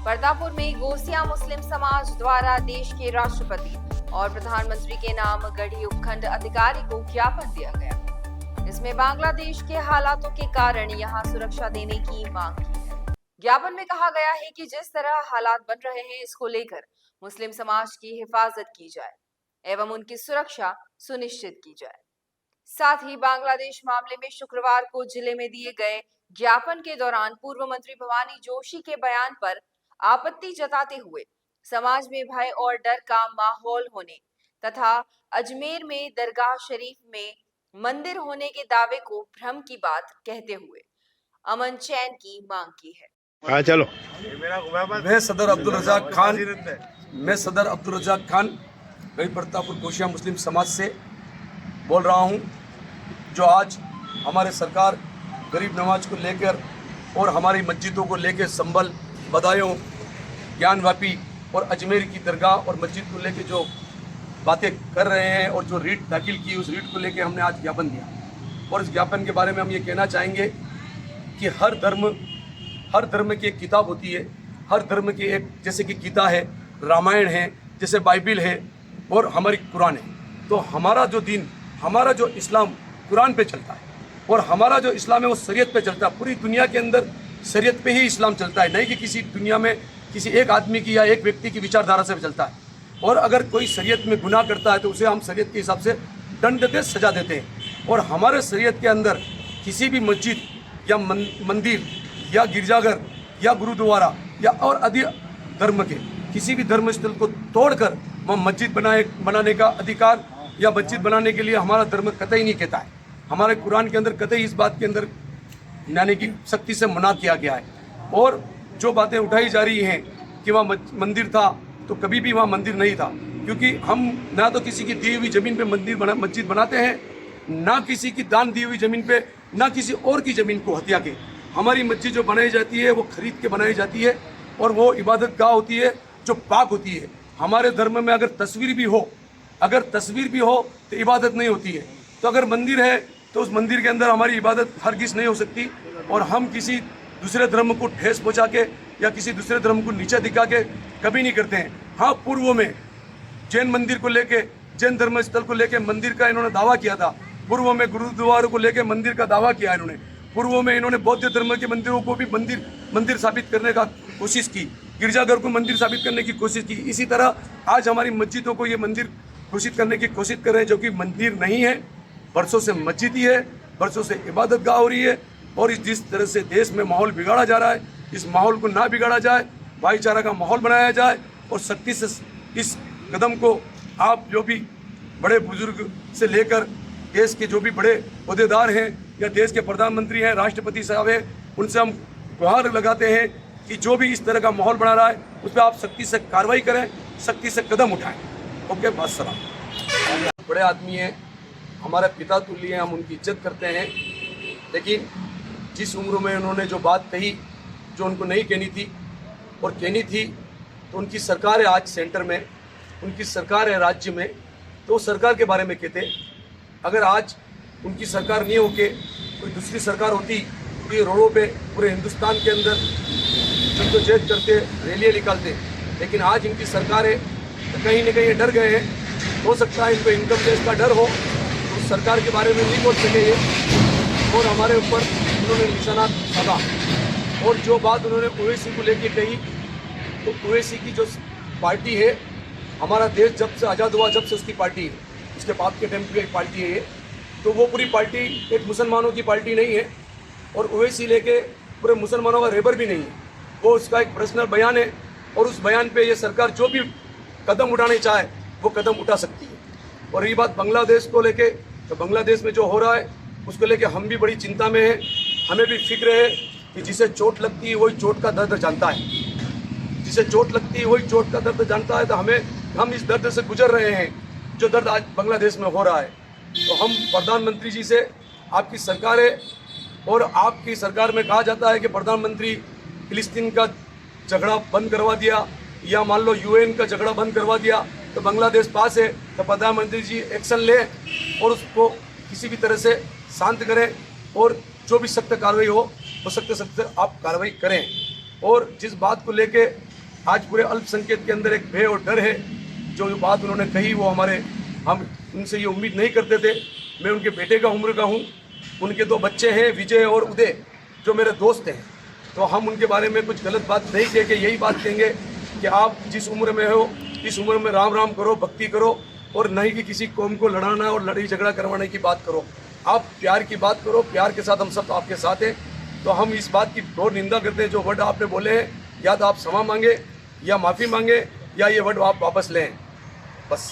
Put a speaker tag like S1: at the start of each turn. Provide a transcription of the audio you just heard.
S1: परतापुर में गोसिया मुस्लिम समाज द्वारा देश के राष्ट्रपति और प्रधानमंत्री के नाम गढ़ी उपखंड अधिकारी को ज्ञापन दिया गया। इसमें बांग्लादेश के हालातों के कारण यहां सुरक्षा देने की मांग की है। ज्ञापन में कहा गया है कि जिस तरह हालात बन रहे हैं, इसको लेकर मुस्लिम समाज की हिफाजत की जाए एवं उनकी सुरक्षा सुनिश्चित की जाए। साथ ही बांग्लादेश मामले में शुक्रवार को जिले में दिए गए ज्ञापन के दौरान पूर्व मंत्री भवानी जोशी के बयान पर आपत्ति जताते हुए समाज में भय और डर का माहौल होने तथा अजमेर में दरगाह शरीफ में मंदिर होने के दावे को भ्रम की बात कहते हुए अमन चैन की मांग की है।
S2: हाँ चलो।
S3: मैं सदर अब्दुल रजाक खान गढ़ी प्रतापपुर गोसिया मुस्लिम समाज से बोल रहा हूँ। जो आज हमारे सरकार गरीब नवाज को लेकर और हमारी मस्जिदों को लेकर संभल, बदायूं, ज्ञानवापी और अजमेर की दरगाह और मस्जिद को लेकर जो बातें कर रहे हैं और जो रीट दाखिल की, उस रीट को लेकर हमने आज ज्ञापन दिया। और इस ज्ञापन के बारे में हम ये कहना चाहेंगे कि हर धर्म की एक किताब होती है। हर धर्म की एक, जैसे कि गीता है, रामायण है, जैसे बाइबिल है और हमारी कुरान है। तो हमारा जो दीन, हमारा जो इस्लाम कुरान पे चलता है और हमारा जो इस्लाम है वो शरीयत पे चलता है। पूरी दुनिया के अंदर शरीयत पे ही इस्लाम चलता है, नहीं कि किसी दुनिया में किसी एक आदमी की या एक व्यक्ति की विचारधारा से चलता है। और अगर कोई शरीयत में गुनाह करता है तो उसे हम शरीयत के हिसाब से दंड देते, सजा देते हैं। और हमारे शरीयत के अंदर किसी भी मस्जिद या मंदिर या गिरजाघर या गुरुद्वारा या और आदि धर्म के किसी भी धर्म स्थल को तोड़कर वह मस्जिद बनाने का अधिकार या मस्जिद बनाने के लिए हमारा धर्म कतई नहीं कहता है। हमारे कुरान के अंदर कतई इस बात के अंदर यानी कि सख्ती से मना किया गया है। और जो बातें उठाई जा रही हैं कि वहाँ मंदिर था, तो कभी भी वहाँ मंदिर नहीं था, क्योंकि हम ना तो किसी की दी हुई ज़मीन पे मस्जिद बनाते हैं, ना किसी की दान दी हुई ज़मीन पे, ना किसी और की ज़मीन को हत्या के। हमारी मस्जिद जो बनाई जाती है वो खरीद के बनाई जाती है और वो इबादत गाह होती है जो पाक होती है। हमारे धर्म में अगर तस्वीर भी हो तो इबादत नहीं होती है। तो अगर मंदिर है तो उस मंदिर के अंदर हमारी इबादत हरगिज़ नहीं हो सकती। और हम किसी दूसरे धर्म को ठेस पहुंचा के या किसी दूसरे धर्म को नीचे दिखा के कभी नहीं करते हैं। हाँ, पूर्व में जैन मंदिर को लेके, जैन धर्म स्थल को लेके मंदिर का इन्होंने दावा किया था। पूर्व में गुरुद्वारों को लेके मंदिर का दावा किया इन्होंने। पूर्व में इन्होंने बौद्ध धर्म के मंदिरों को भी मंदिर साबित करने का कोशिश की, गिरजाघर को मंदिर साबित करने की कोशिश की। इसी तरह आज हमारी मस्जिदों को ये मंदिर घोषित करने की कोशिश कर रहे हैं, जो कि मंदिर नहीं है, बरसों से मस्जिद ही है, बरसों से इबादत गाह हो रही है। और जिस तरह से देश में माहौल बिगाड़ा जा रहा है, इस माहौल को ना बिगाड़ा जाए, भाईचारा का माहौल बनाया जाए और सख्ती से इस कदम को आप जो भी बड़े बुजुर्ग से लेकर देश के जो भी बड़े ओहदेदार हैं या देश के प्रधानमंत्री हैं, राष्ट्रपति साहब हैं, उनसे हम गुहार लगाते हैं कि जो भी इस तरह का माहौल बना रहा है उस पर आप सख्ती से कार्रवाई करें, सख्ती से कदम उठाएं। ओके, बस सलाम। बड़े आदमी हैं, हमारे पिता तुल्य हैं, हम उनकी इज्जत करते हैं। लेकिन जिस उम्र में उन्होंने जो बात कही जो उनको नहीं कहनी थी और कहनी थी, तो उनकी सरकार है आज सेंटर में, उनकी सरकार है राज्य में, तो सरकार के बारे में कहते। अगर आज उनकी सरकार नहीं होके कोई दूसरी सरकार होती तो ये रोडों पे पूरे हिंदुस्तान के अंदर जद्दोजहद करते, रैलियाँ निकालते। लेकिन आज इनकी सरकार है तो कहीं न कहीं ये डर गए हैं। हो सकता है इनको इनकम टैक्स का डर हो तो सरकार के बारे में नहीं बोल सके ये, और हमारे ऊपर उन्होंने निशाना साधा। और जो बात उन्होंने ओवैसी को लेके कही, तो ओवैसी की जो पार्टी है, हमारा देश जब से आज़ाद हुआ जब से उसकी पार्टी है, उसके बाप के टाइम की एक पार्टी है ये, तो वो पूरी पार्टी एक मुसलमानों की पार्टी नहीं है। और ओवैसी लेके पूरे मुसलमानों का रेबर भी नहीं है, वो उसका एक पर्सनल बयान है। और उस बयान पे ये सरकार जो भी कदम उठाने चाहे वो कदम उठा सकती है। और रही बात बांग्लादेश को लेके, तो बांग्लादेश में जो हो रहा है उसको लेके हम भी बड़ी चिंता में हैं। हमें भी फिक्र है कि जिसे चोट लगती है वही चोट का दर्द जानता है, जिसे चोट लगती है वही चोट का दर्द जानता है। तो हम इस दर्द से गुजर रहे हैं जो दर्द आज बांग्लादेश में हो रहा है। तो हम प्रधानमंत्री जी से, आपकी सरकार है और आपकी सरकार में कहा जाता है कि प्रधानमंत्री फिलिस्तीन का झगड़ा बंद करवा दिया या मान लो यूएन का झगड़ा बंद करवा दिया, तो बांग्लादेश पास है, तो प्रधानमंत्री जी एक्शन लें और उसको किसी भी तरह से शांत करें और जो भी सख्त कार्रवाई हो वो सख्त आप कार्रवाई करें। और जिस बात को लेके आज पूरे अल्पसंख्यक के अंदर एक भय और डर है। जो बात उन्होंने कही वो हम उनसे ये उम्मीद नहीं करते थे। मैं उनके बेटे का उम्र का हूँ, उनके 2 बच्चे हैं, विजय और उदय, जो मेरे दोस्त हैं। तो हम उनके बारे में कुछ गलत बात नहीं कह के यही बात कहेंगे कि आप जिस उम्र में हो इस उम्र में राम राम करो, भक्ति करो, और नहीं कि किसी कौम को लड़ाना और लड़ाई झगड़ा करवाने की बात करो। आप प्यार की बात करो, प्यार के साथ हम सब आपके साथ हैं। तो हम इस बात की घोर निंदा करते हैं। जो वर्ड आपने बोले हैं, या तो आप क्षमा मांगे या माफ़ी मांगे या ये वर्ड आप वापस लें, बस।